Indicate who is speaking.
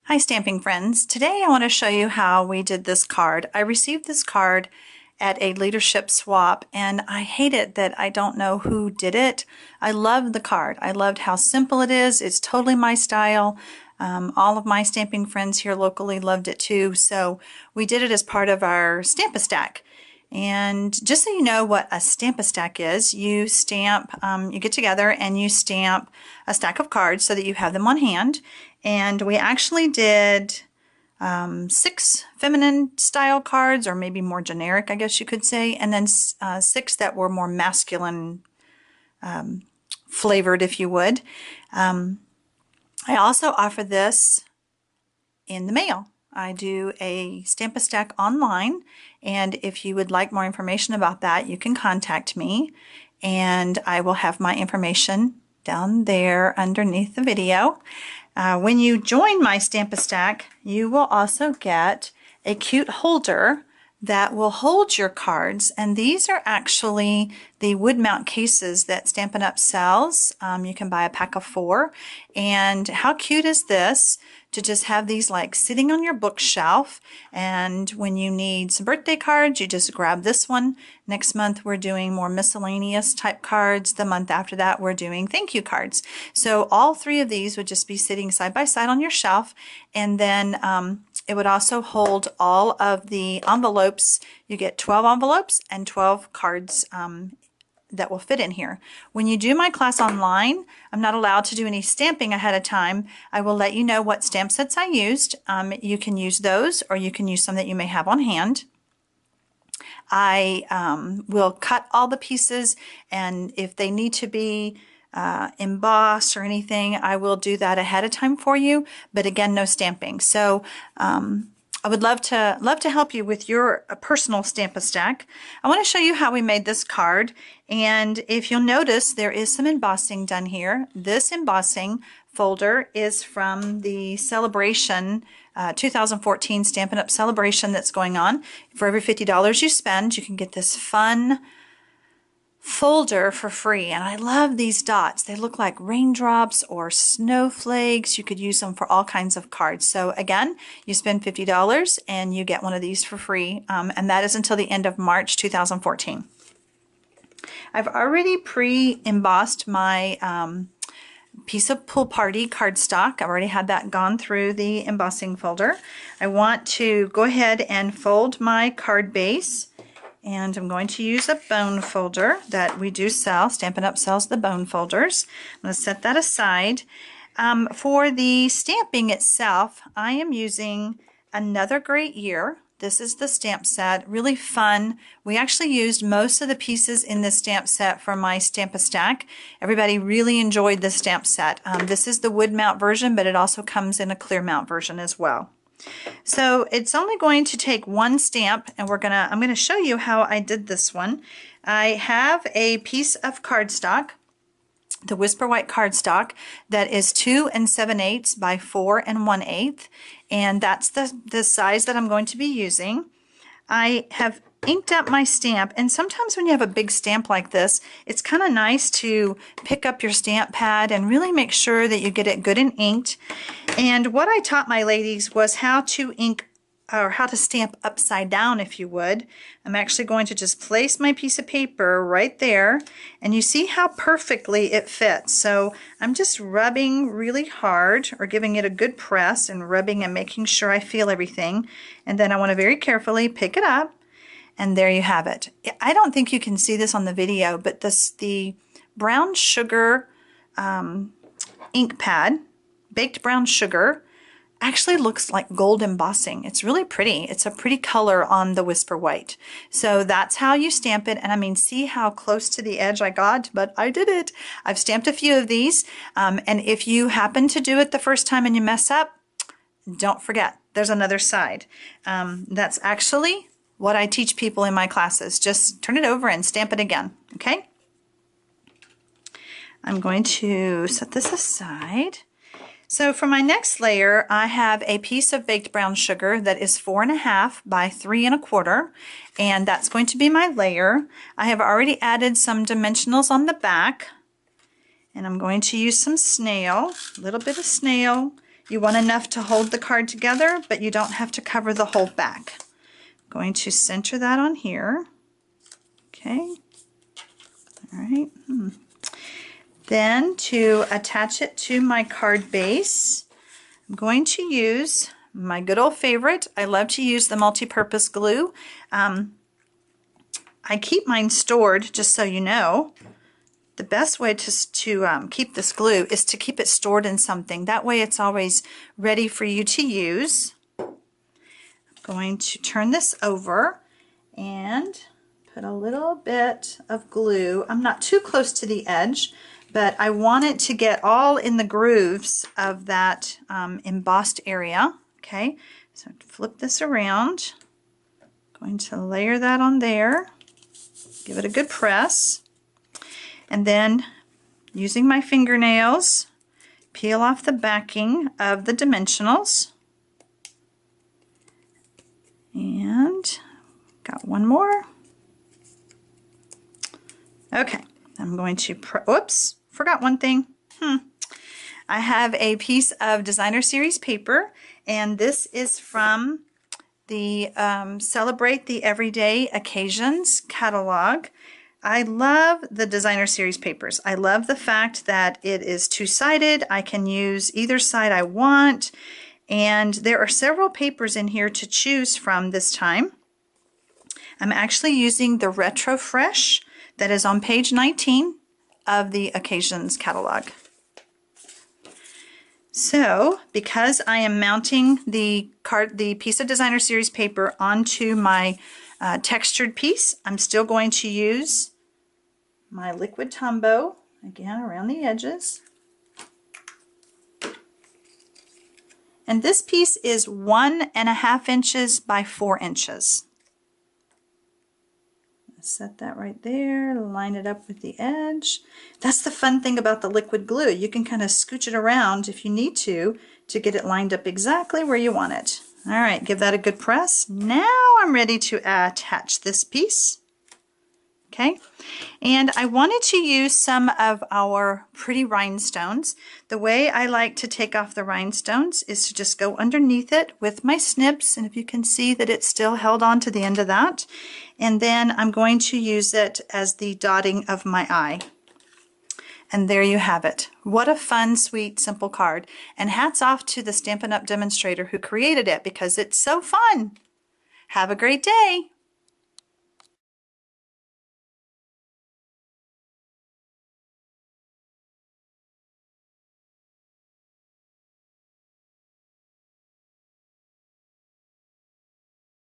Speaker 1: Hi stamping friends. Today I want to show you how we did this card. I received this card at a leadership swap and I hate it that I don't know who did it. I loved the card. I loved how simple it is. It's totally my style. All of my stamping friends here locally loved it too. So we did it as part of our Stamp-A-Stack. And just so you know what a Stamp-A-Stack is, you stamp, you get together and you stamp a stack of cards so that you have them on hand. And we actually did 6 feminine style cards, or maybe more generic, I guess you could say, and then 6 that were more masculine flavored, if you would. I also offer this in the mail. I do a Stamp-A-Stack online, and if you would like more information about that, you can contact me, and I will have my information down there underneath the video. When you join my Stamp-A-Stack, you will also get a cute holder that will hold your cards, and these are actually the wood mount cases that Stampin' Up! Sells. You can buy a pack of 4, and how cute is this to just have these like sitting on your bookshelf, and when you need some birthday cards, you just grab this one. Next month we're doing more miscellaneous type cards. The month after that we're doing thank you cards. So all 3 of these would just be sitting side by side on your shelf, and then it would also hold all of the envelopes. You get 12 envelopes and 12 cards that will fit in here. When you do my class online, I'm not allowed to do any stamping ahead of time. I will let you know what stamp sets I used. You can use those, or you can use some that you may have on hand. I will cut all the pieces, and if they need to be embossed or anything, I will do that ahead of time for you, but again, no stamping. So I would love to help you with your personal Stamp-A-Stack. I want to show you how we made this card, and if you'll notice, there is some embossing done here. This embossing folder is from the celebration 2014 Stampin' Up! Celebration that's going on. For every $50 you spend, you can get this fun folder for free, and I love these dots. They look like raindrops or snowflakes. You could use them for all kinds of cards. So again, you spend $50 and you get one of these for free, and that is until the end of March 2014. I've already pre-embossed my piece of Pool Party cardstock. I've already had that gone through the embossing folder. I want to go ahead and fold my card base, and I'm going to use a bone folder that we do sell. Stampin' Up! Sells the bone folders. I'm going to set that aside. For the stamping itself, I am using Another Great Year. This is the stamp set. Really fun. We actually used most of the pieces in this stamp set for my Stamp-A-Stack. Everybody really enjoyed this stamp set. This is the wood mount version, but it also comes in a clear mount version as well. So it's only going to take one stamp, and I'm gonna show you how I did this one. I have a piece of cardstock, the Whisper White cardstock, that is 2 7/8 by 4 1/8, and that's the size that I'm going to be using. I have inked up my stamp, and sometimes when you have a big stamp like this, it's kind of nice to pick up your stamp pad and really make sure that you get it good and inked. And what I taught my ladies was how to ink, or how to stamp upside down, if you would. I'm actually going to just place my piece of paper right there, and you see how perfectly it fits. So I'm just rubbing really hard, or giving it a good press and rubbing and making sure I feel everything. And then I want to very carefully pick it up, and there you have it. I don't think you can see this on the video, but the brown sugar ink pad, baked brown sugar, actually looks like gold embossing. It's really pretty. It's a pretty color on the Whisper White. So that's how you stamp it. And I mean, see how close to the edge I got, but I did it. I've stamped a few of these. And if you happen to do it the first time and you mess up, don't forget, there's another side. That's actually what I teach people in my classes. Just turn it over and stamp it again, okay? I'm going to set this aside. So for my next layer, I have a piece of baked brown sugar that is 4 1/2 by 3 1/4, and that's going to be my layer. I have already added some dimensionals on the back, and I'm going to use some snail, a little bit of snail. You want enough to hold the card together, but you don't have to cover the whole back. I'm going to center that on here. Okay. All right. Then to attach it to my card base, I'm going to use my good old favorite. I love to use the multi-purpose glue. I keep mine stored, just so you know. The best way to keep this glue is to keep it stored in something. That way it's always ready for you to use. I'm going to turn this over and put a little bit of glue. I'm not too close to the edge, but I want it to get all in the grooves of that embossed area. Okay, so flip this around. Going to layer that on there. Give it a good press. And then using my fingernails, peel off the backing of the dimensionals. And got one more. Okay, I'm going to, whoops, forgot one thing. I have a piece of designer series paper, and this is from the Celebrate the Everyday Occasions catalog. I love the designer series papers. I love the fact that it is two-sided. I can use either side I want, and there are several papers in here to choose from this time. I'm actually using the Retro Fresh that is on page 19 of the Occasions catalog. So, because I am mounting the piece of designer series paper onto my textured piece, I'm still going to use my liquid Tombow, again around the edges. And this piece is 1.5 inches by 4 inches. Set that right there, line it up with the edge. That's the fun thing about the liquid glue. You can kind of scooch it around if you need to get it lined up exactly where you want it. All right, give that a good press. Now I'm ready to attach this piece. Okay, and I wanted to use some of our pretty rhinestones. The way I like to take off the rhinestones is to just go underneath it with my snips, and if you can see that it's still held on to the end of that, and then I'm going to use it as the dotting of my eye. And there you have it. What a fun, sweet, simple card. And hats off to the Stampin' Up! Demonstrator who created it, because it's so fun. Have a great day.